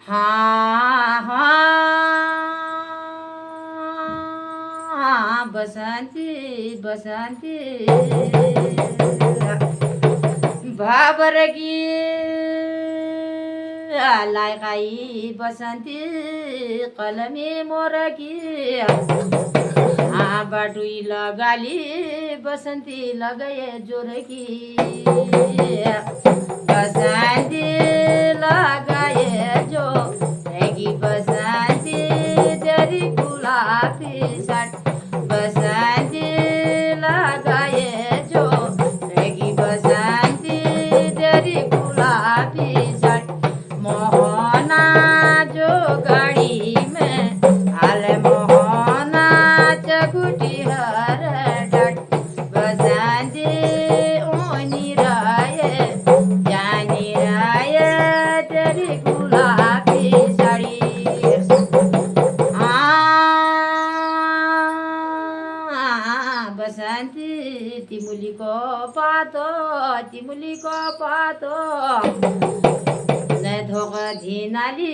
हा हा बसंती बसंती बाबर की आलाय काही बसंती कलमी मोर की बाटुई लगाली बसंती लगाए जोर की बसंती लगाए जो रहेगी बसंती तेरी गुलाबी साथ बसंती लगाए जो रहेगी बसंती तेरी गुलाबी साथ मोहना जो गाड़ी में हाल मोहना चकुटी हर डट बसंती ओनी राय जानी राय तेरी गुलाबी साड़ी बसंती ती मुली को पातो ती मुली को पातो न धोक झिनाली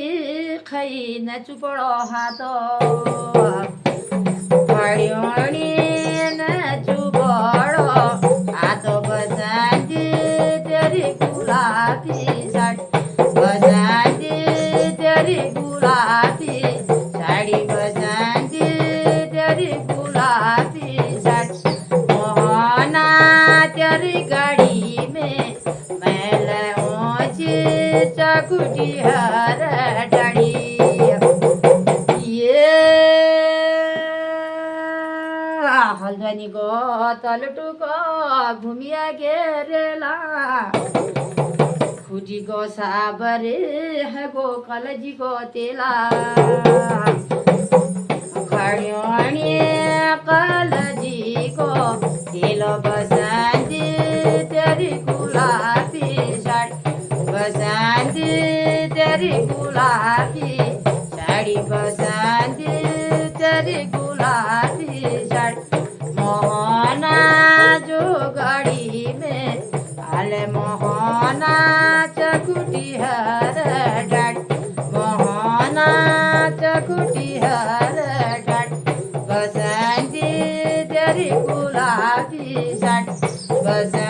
खै न चुपडो हातो फड्योणी न चुपडो हातो बसंती तेरी गुलाबी साडी बसंती तेरी गुलाबी साडी बसंती तेरी गुलाबी साडी मोहना तेरी गाड़ी में मैल ऊंची चकुटी हर डाड़ी ये हल्द्वानी को तलटू को घुमिया घेरेला खुजी को साबरे है गो कलजी को तेला खड़ियोणी कलजी को तेल बसंती तेरी गुलाबी साड़ी बसंती तेरी गुलाबी साड़ी बसंती तेरी गुलाबी साड़ी मोहना जो गाड़ी में आले मोहना चकुटी हर डाट मोहना चकुटी हर डाट बसंती तेरी गुलाबी साड़ी बसंती